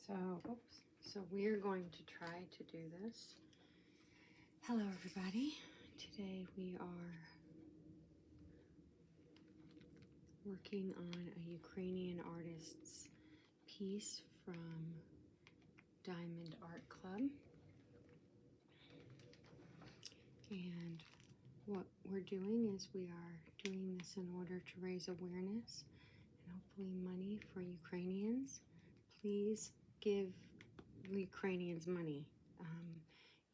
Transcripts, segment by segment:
So we're going to try to do this. Hello everybody. Today we are working on a Ukrainian artist's piece from Diamond Art Club. And what we're doing is we are doing this in order to raise awareness and hopefully money for Ukrainians. Please give Ukrainians money.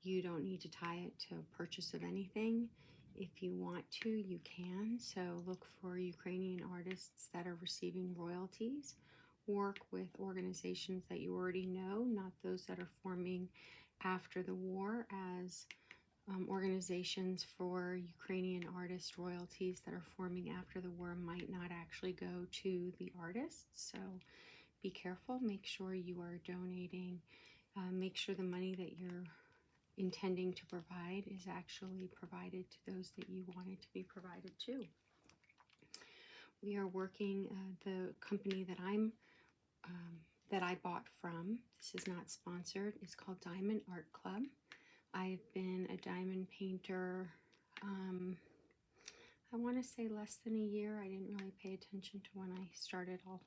You don't need to tie it to a purchase of anything. If you want to, you can. So look for Ukrainian artists that are receiving royalties. Work with organizations that you already know, not those that are forming after the war, as organizations for Ukrainian artist royalties that are forming after the war might not actually go to the artists. So be careful. Make sure you are donating. Make sure the money that you're intending to provide is actually provided to those that you want it to be provided to. We are working, the company that I bought from, this is not sponsored, it's called Diamond Art Club. I've been a diamond painter, I want to say less than a year. I didn't really pay attention to when I started. I'll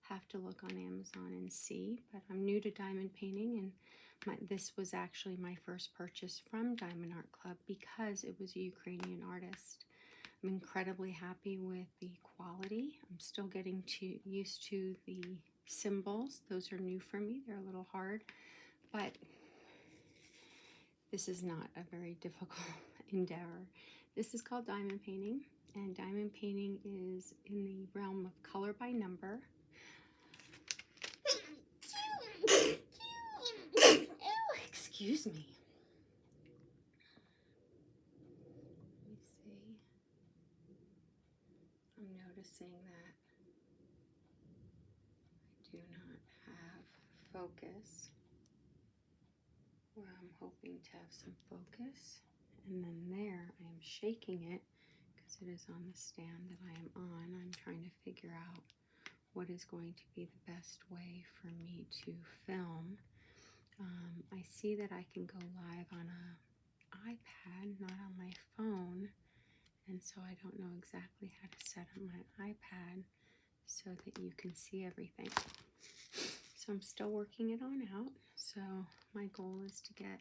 have to look on Amazon and see, but I'm new to diamond painting, and this was actually my first purchase from Diamond Art Club because it was a Ukrainian artist. I'm incredibly happy with the quality. I'm still getting used to the symbols. Those are new for me. They're a little hard, but this is not a very difficult endeavor. This is called diamond painting, and diamond painting is in the realm of color by number. Excuse me. Let me see. I'm noticing that I do not have focus where I'm hoping to have some focus. And then there, I am shaking it because it is on the stand that I am on. I'm trying to figure out what is going to be the best way for me to film. I see that I can go live on an iPad, not on my phone, and so I don't know exactly how to set up my iPad so that you can see everything. So I'm still working it on out. So my goal is to get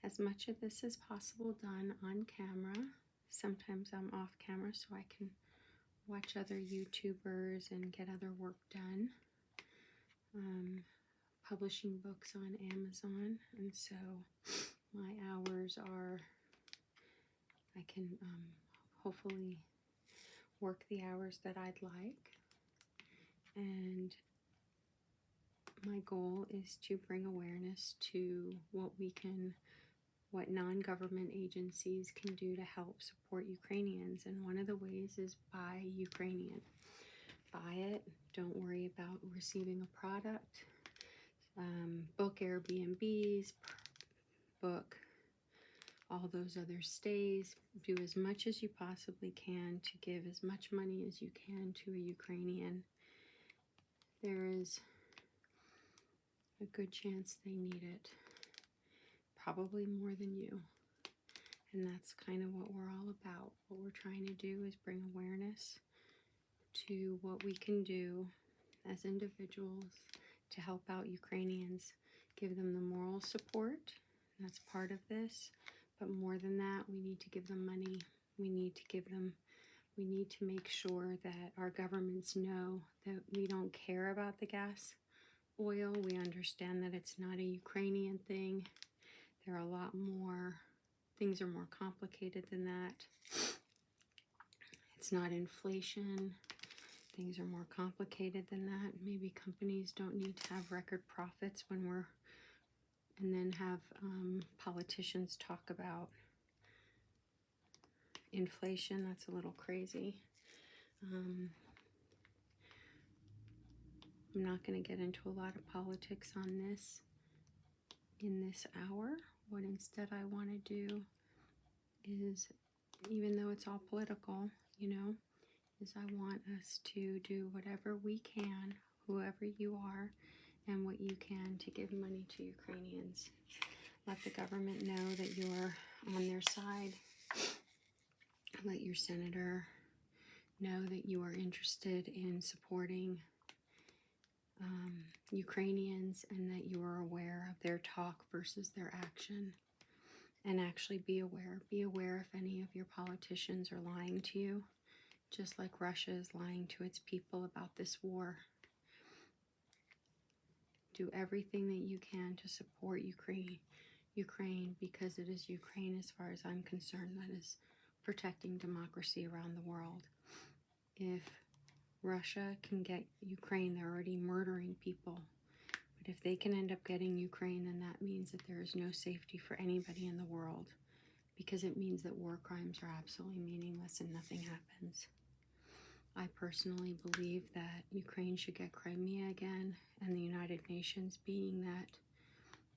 as much of this as possible done on camera. Sometimes I'm off camera so I can watch other YouTubers and get other work done. Publishing books on Amazon, and so my hours are, I can hopefully work the hours that I'd like, and my goal is to bring awareness to what non-government agencies can do to help support Ukrainians, and one of the ways is buy Ukrainian. Buy it, don't worry about receiving a product. Book Airbnbs, book all those other stays, do as much as you possibly can to give as much money as you can to a Ukrainian. There is a good chance they need it, probably more than you. And that's kind of what we're all about. What we're trying to do is bring awareness to what we can do as individuals to help out Ukrainians, give them the moral support. That's part of this. But more than that, we need to give them money. We need to make sure that our governments know that we don't care about the gas, oil. We understand that it's not a Ukrainian thing. There are a lot more, things are more complicated than that. It's not inflation. Things are more complicated than that. Maybe companies don't need to have record profits and then have politicians talk about inflation. That's a little crazy. I'm not going to get into a lot of politics on this in this hour. What instead I want to do is, even though it's all political, is I want us to do whatever we can, whoever you are, and what you can to give money to Ukrainians. Let the government know that you're on their side. Let your senator know that you are interested in supporting Ukrainians, and that you are aware of their talk versus their action. And actually be aware. Be aware if any of your politicians are lying to you, just like Russia is lying to its people about this war. Do everything that you can to support Ukraine, because it is Ukraine, as far as I'm concerned, that is protecting democracy around the world. If Russia can get Ukraine, they're already murdering people. But if they can end up getting Ukraine, then that means that there is no safety for anybody in the world, because it means that war crimes are absolutely meaningless and nothing happens. I personally believe that Ukraine should get Crimea again, and the United Nations, being that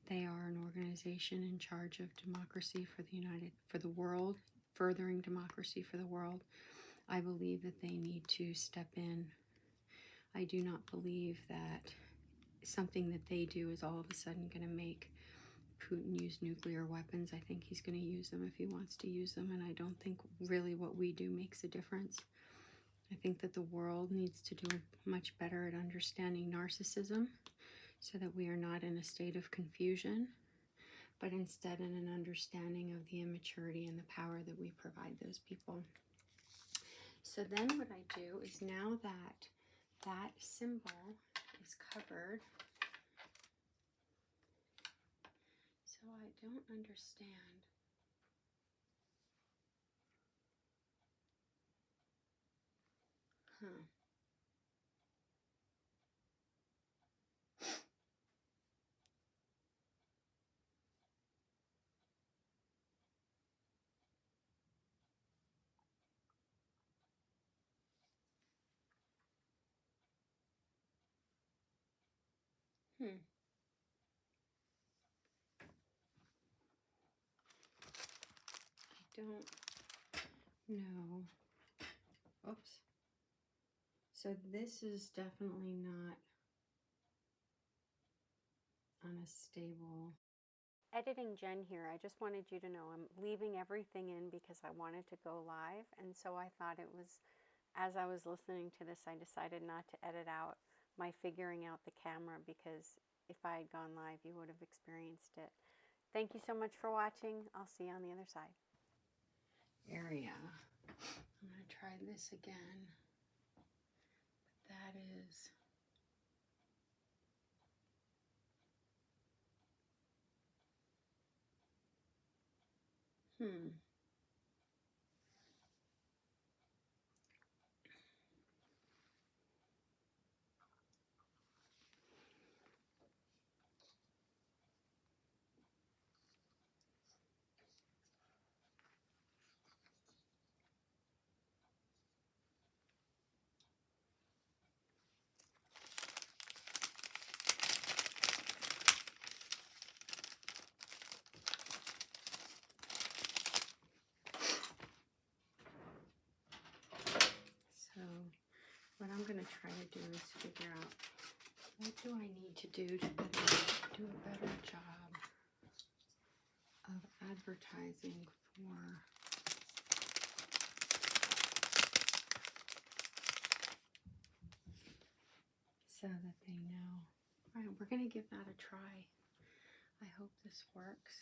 they are an organization in charge of democracy for the world, furthering democracy for the world, I believe that they need to step in. I do not believe that something that they do is all of a sudden going to make Putin use nuclear weapons. I think he's going to use them if he wants to use them, and I don't think really what we do makes a difference. I think that the world needs to do much better at understanding narcissism, so that we are not in a state of confusion, but instead in an understanding of the immaturity and the power that we provide those people. So then what I do is, now that that symbol is covered, so I don't understand. Huh. I don't know. Oops. So this is definitely not on a stable. Editing Jen here. I just wanted you to know I'm leaving everything in because I wanted to go live, and so I thought it was, as I was listening to this, I decided not to edit out my figuring out the camera, because if I had gone live, you would have experienced it. Thank you so much for watching. I'll see you on the other side. Area. I'm going to try this again. But that is... So what I'm going to try to do is figure out, what do I need to do to do a better job of advertising for so that they know. All right, we're going to give that a try. I hope this works.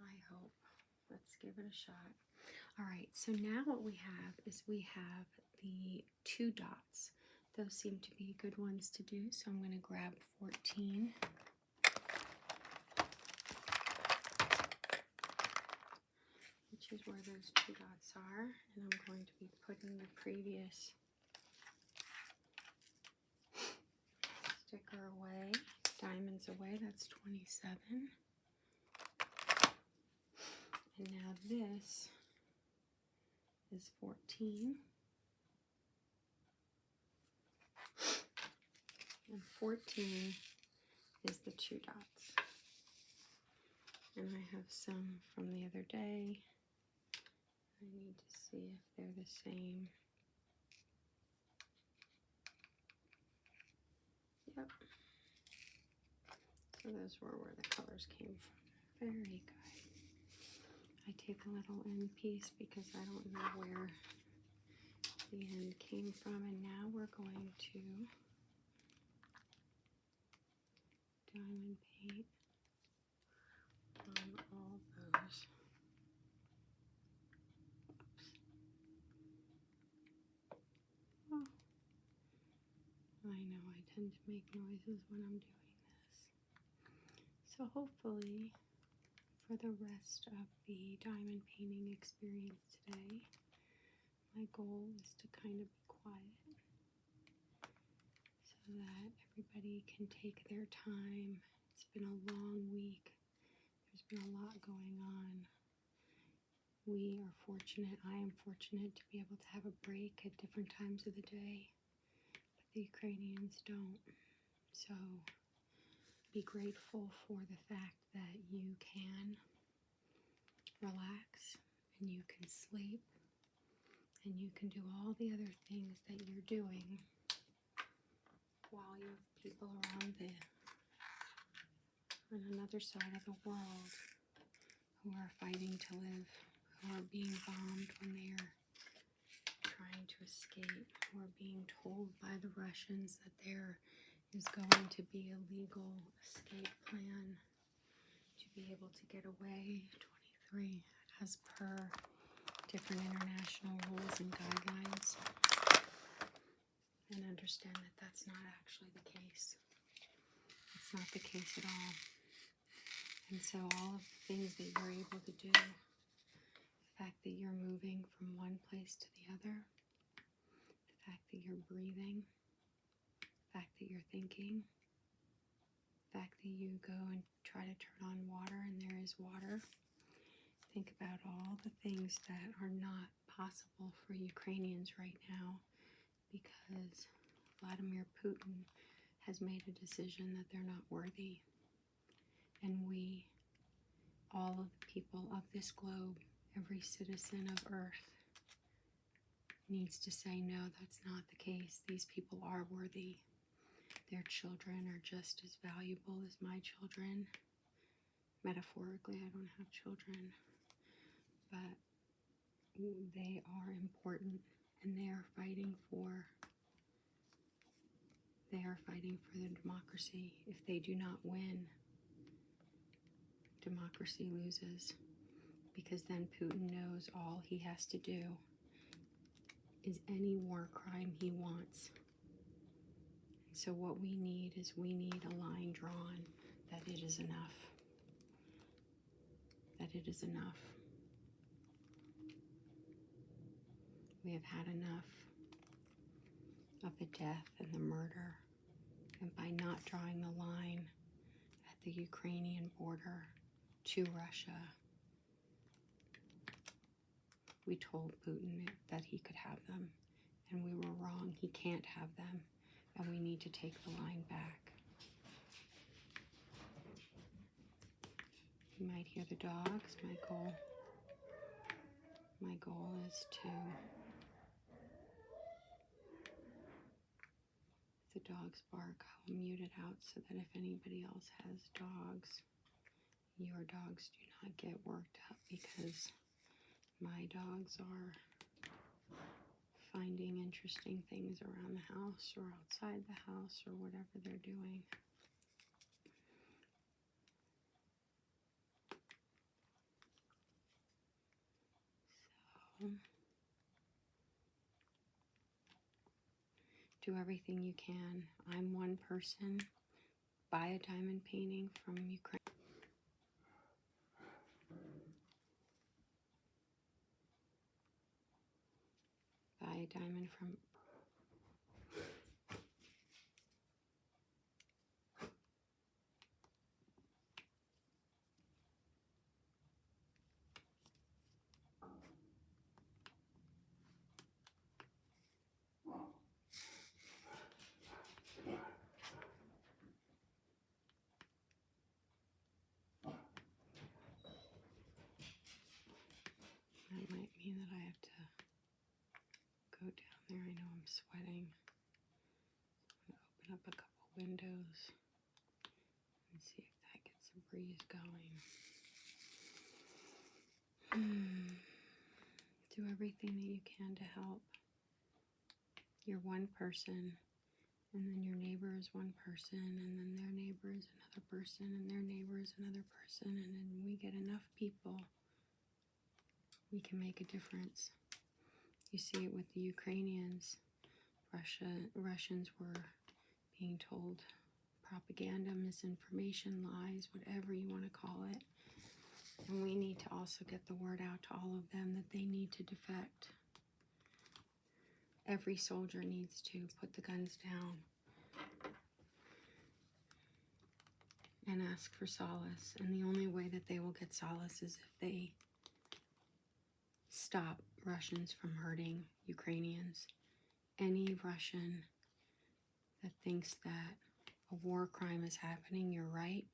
I hope. Let's give it a shot. All right, so now what we have is we have the 2 dots. Those seem to be good ones to do, so I'm going to grab 14. Which is where those 2 dots are, and I'm going to be putting the previous sticker away, diamonds away. That's 27. And now this is 14. And 14 is the 2 dots. And I have some from the other day. I need to see if they're the same. Yep. So those were where the colors came from. Very good. I take a little end piece because I don't know where the end came from. And now we're going to diamond paint on all those. Oh, I know I tend to make noises when I'm doing this. So hopefully for the rest of the diamond painting experience today, my goal is to kind of be quiet so that everybody can take their time. It's been a long week. There's been a lot going on. We are fortunate, I am fortunate to be able to have a break at different times of the day, but the Ukrainians don't. So be grateful for the fact that you can relax and you can sleep and you can do all the other things that you're doing while you have people around on another side of the world who are fighting to live, who are being bombed when they are trying to escape, who are being told by the Russians that there is going to be a legal escape plan to be able to get away. 23, as per different international rules and guidelines, and understand that that's not actually the case. It's not the case at all. And so all of the things that you're able to do, the fact that you're moving from one place to the other, the fact that you're breathing, the fact that you're thinking, the fact that you go and try to turn on water and there is water. Think about all the things that are not possible for Ukrainians right now because Vladimir Putin has made a decision that they're not worthy. And we, all of the people of this globe, every citizen of Earth, needs to say, no, that's not the case. These people are worthy. Their children are just as valuable as my children. Metaphorically, I don't have children, but they are important, and they are fighting for the democracy. If they do not win, democracy loses, because then Putin knows all he has to do is any war crime he wants. So what we need is we need a line drawn that it is enough. That it is enough. We have had enough of the death and the murder. And by not drawing the line at the Ukrainian border to Russia, we told Putin that he could have them. And we were wrong. He can't have them. And we need to take the line back. You might hear the dogs. My goal is to, if the dogs bark, I'll mute it out so that if anybody else has dogs, your dogs do not get worked up, because my dogs are finding interesting things around the house or outside the house or whatever they're doing. So do everything you can. I'm one person. Buy a diamond painting from Ukraine. Buy a diamond from That might mean that I have to go down there. I know I'm sweating. I'm going to open up a couple windows and see if that gets the breeze going. Do everything that you can to help. You're one person, and then your neighbor is one person, and then their neighbor is another person, and their neighbor is another person, and then we get enough people, we can make a difference. You see it with the Ukrainians. Russians were being told propaganda, misinformation, lies, whatever you want to call it. And we need to also get the word out to all of them that they need to defect. Every soldier needs to put the guns down and ask for solace. And the only way that they will get solace is if they stop Russians from hurting Ukrainians. Any Russian that thinks that a war crime is happening, you're right.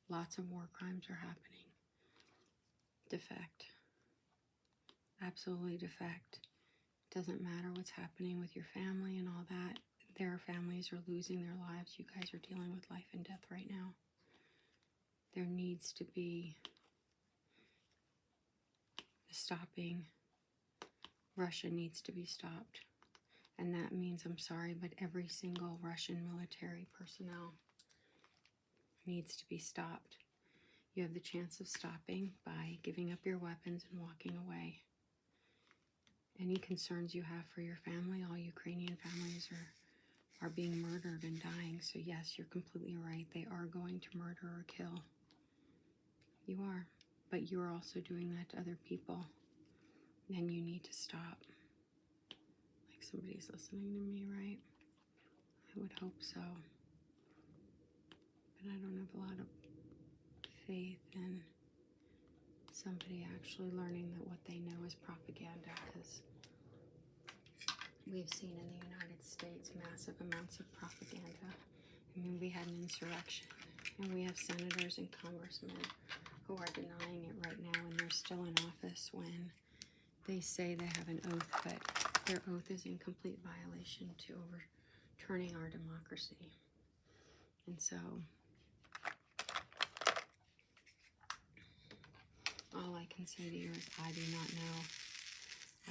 Lots of war crimes are happening. Defect. Absolutely defect. Doesn't matter what's happening with your family and all that. Their families are losing their lives. You guys are dealing with life and death right now. There needs to be stopping. Russia needs to be stopped. And that means, I'm sorry, but every single Russian military personnel needs to be stopped. You have the chance of stopping by giving up your weapons and walking away. Any concerns you have for your family, all Ukrainian families are being murdered and dying. So yes, you're completely right. They are going to murder or kill. You are. But you're also doing that to other people. And you need to stop. Like somebody's listening to me, right? I would hope so. But I don't have a lot of faith in somebody actually learning that what they know is propaganda, because we've seen in the United States massive amounts of propaganda. I mean, we had an insurrection, and we have senators and congressmen who are denying it right now, and they're still in office when they say they have an oath, but their oath is in complete violation to overturning our democracy. And so all I can say to you is I do not know.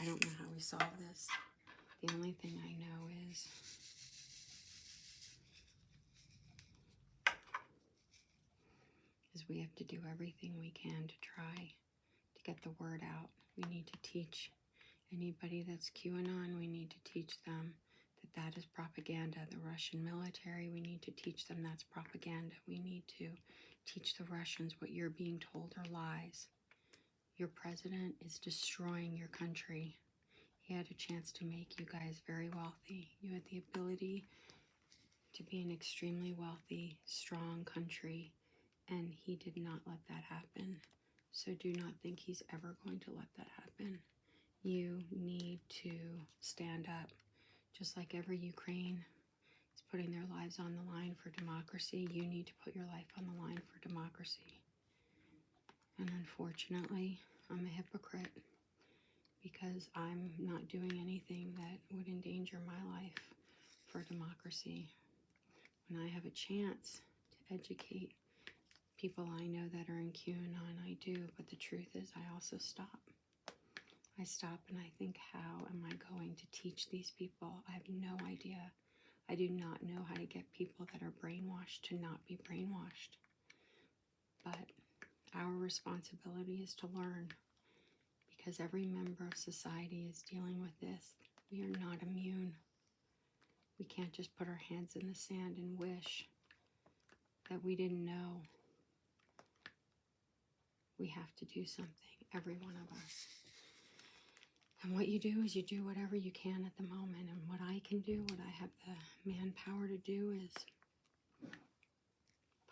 I don't know how we solve this. The only thing I know is we have to do everything we can to try to get the word out. We need to teach anybody that's QAnon, we need to teach them that that is propaganda. The Russian military, we need to teach them that's propaganda. We need to teach the Russians what you're being told are lies. Your president is destroying your country. He had a chance to make you guys very wealthy. You had the ability to be an extremely wealthy, strong country, and he did not let that happen. So do not think he's ever going to let that happen. You need to stand up. Just like every Ukraine is putting their lives on the line for democracy, you need to put your life on the line for democracy. And unfortunately, I'm a hypocrite because I'm not doing anything that would endanger my life for democracy. When I have a chance to educate people I know that are in QAnon, I do, but the truth is I also stop. I stop and I think, how am I going to teach these people? I have no idea. I do not know how to get people that are brainwashed to not be brainwashed. But our responsibility is to learn, because every member of society is dealing with this. We are not immune. We can't just put our hands in the sand and wish that we didn't know. We have to do something, every one of us. And what you do is you do whatever you can at the moment. And what I can do, what I have the manpower to do, is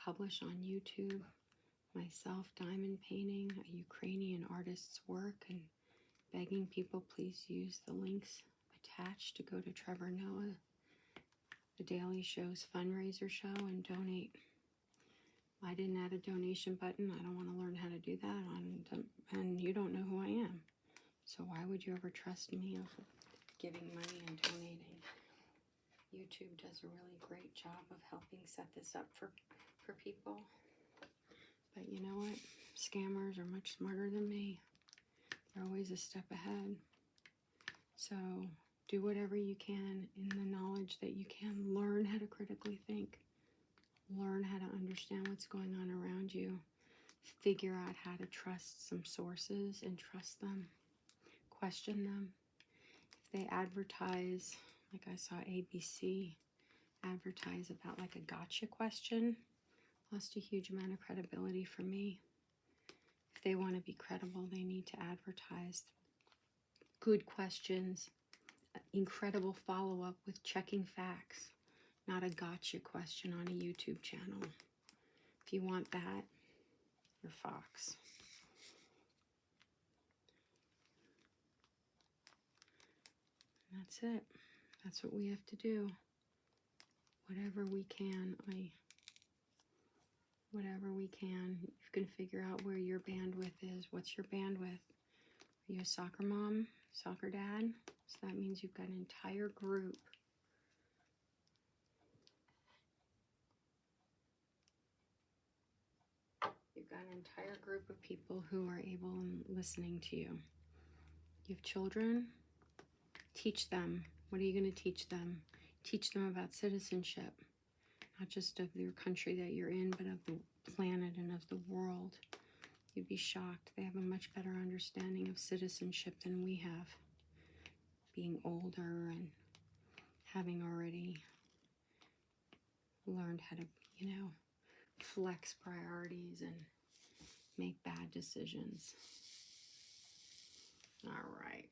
publish on YouTube myself diamond painting a Ukrainian artist's work and begging people please use the links attached to go to Trevor Noah, The Daily Show's fundraiser show, and donate. I didn't add a donation button. I don't want to learn how to do that, and you don't know who I am. So why would you ever trust me of giving money and donating? YouTube does a really great job of helping set this up for people. But you know what? Scammers are much smarter than me. They're always a step ahead. So do whatever you can in the knowledge that you can. Learn how to critically think. Learn how to understand what's going on around you. Figure out how to trust some sources and trust them. Question them. If they advertise, like I saw ABC advertise about like a gotcha question, lost a huge amount of credibility for me. If they want to be credible, they need to advertise good questions, incredible follow-up with checking facts, not a gotcha question on a YouTube channel. If you want that, you're Fox. And that's it. That's what we have to do. Whatever we can, whatever we can. You can figure out where your bandwidth is. What's your bandwidth? Are you a soccer mom, soccer dad? So that means you've got an entire group. You've got an entire group of people who are able and listening to you. You have children, teach them. What are you going to teach them? Teach them about citizenship, not just of your country that you're in, but of the planet and of the world. You'd be shocked. They have a much better understanding of citizenship than we have, being older and having already learned how to, flex priorities and make bad decisions. All right.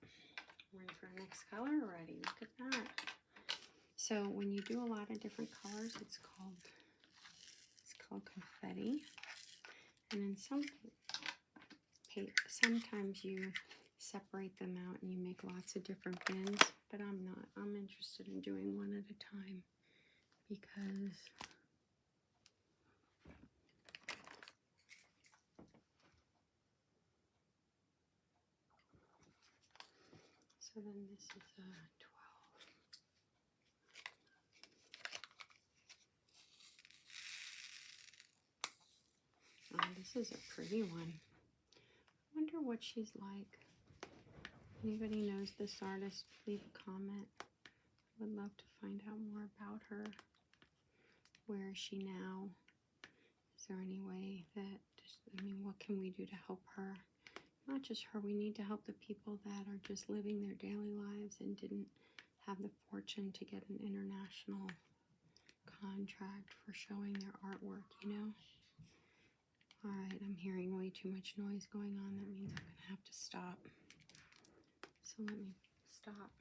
Ready for our next color? Ready. Look at that. So when you do a lot of different colors, it's called confetti. And in sometimes you separate them out and you make lots of different bins, but I'm not. I'm interested in doing one at a time because so then this is a 12. Oh, this is a pretty one. I wonder what she's like. Anybody knows this artist, leave a comment. I would love to find out more about her. Where is she now? Is there any way that, what can we do to help her? Not just her, we need to help the people that are just living their daily lives and didn't have the fortune to get an international contract for showing their artwork, All right, I'm hearing way too much noise going on. That means I'm going to have to stop. So let me stop.